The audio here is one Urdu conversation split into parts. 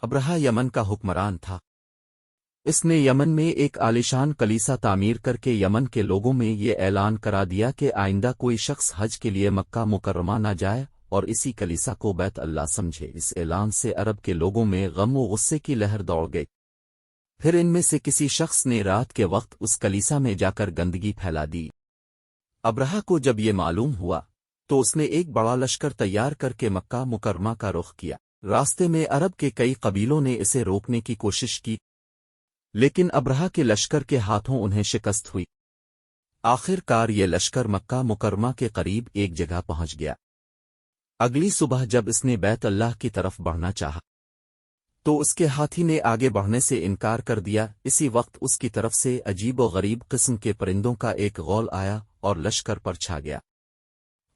ابرہہ یمن کا حکمران تھا۔ اس نے یمن میں ایک عالیشان کلیسا تعمیر کر کے یمن کے لوگوں میں یہ اعلان کرا دیا کہ آئندہ کوئی شخص حج کے لیے مکہ مکرمہ نہ جائے اور اسی کلیسا کو بیت اللہ سمجھے۔ اس اعلان سے عرب کے لوگوں میں غم و غصے کی لہر دوڑ گئی۔ پھر ان میں سے کسی شخص نے رات کے وقت اس کلیسا میں جا کر گندگی پھیلا دی۔ ابرہہ کو جب یہ معلوم ہوا تو اس نے ایک بڑا لشکر تیار کر کے مکہ مکرمہ کا رخ کیا۔ راستے میں عرب کے کئی قبیلوں نے اسے روکنے کی کوشش کی، لیکن ابرہہ کے لشکر کے ہاتھوں انہیں شکست ہوئی۔ آخر کار یہ لشکر مکہ مکرمہ کے قریب ایک جگہ پہنچ گیا۔ اگلی صبح جب اس نے بیت اللہ کی طرف بڑھنا چاہا تو اس کے ہاتھی نے آگے بڑھنے سے انکار کر دیا۔ اسی وقت اس کی طرف سے عجیب و غریب قسم کے پرندوں کا ایک غول آیا اور لشکر پر چھا گیا۔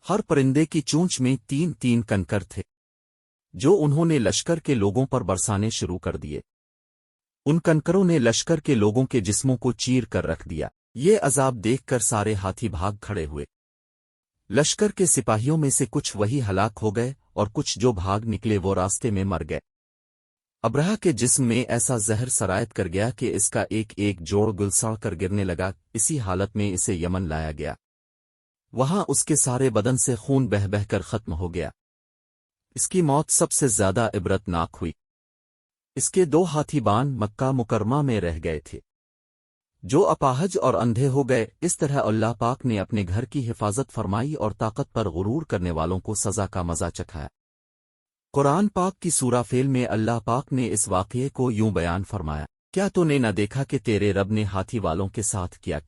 ہر پرندے کی چونچ میں 3 کنکر تھے جو انہوں نے لشکر کے لوگوں پر برسانے شروع کر دیے۔ ان کنکروں نے لشکر کے لوگوں کے جسموں کو چیر کر رکھ دیا۔ یہ عذاب دیکھ کر سارے ہاتھی بھاگ کھڑے ہوئے۔ لشکر کے سپاہیوں میں سے کچھ وہی ہلاک ہو گئے اور کچھ جو بھاگ نکلے وہ راستے میں مر گئے۔ ابرہہ کے جسم میں ایسا زہر سرایت کر گیا کہ اس کا ایک ایک جوڑ گل سڑ کر گرنے لگا۔ اسی حالت میں اسے یمن لایا گیا۔ وہاں اس کے سارے بدن سے خون بہہ بہہ کر ختم ہو گیا۔ اس کی موت سب سے زیادہ عبرتناک ہوئی۔ اس کے 2 ہاتھی بان مکہ مکرمہ میں رہ گئے تھے جو اپاہج اور اندھے ہو گئے۔ اس طرح اللہ پاک نے اپنے گھر کی حفاظت فرمائی اور طاقت پر غرور کرنے والوں کو سزا کا مزہ چکھایا۔ قرآن پاک کی سورہ فیل میں اللہ پاک نے اس واقعے کو یوں بیان فرمایا، کیا تو نے نہ دیکھا کہ تیرے رب نے ہاتھی والوں کے ساتھ کیا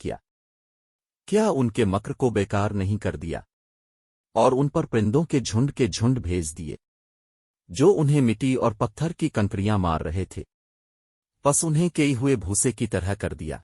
کیا ان کے مکر کو بیکار نہیں کر دیا اور ان پر پرندوں کے جھنڈ بھیج دیے جو انہیں مٹی اور پتھر کی کنکریاں مار رہے تھے، پس انہیں کئی ہوئے بھوسے کی طرح کر دیا۔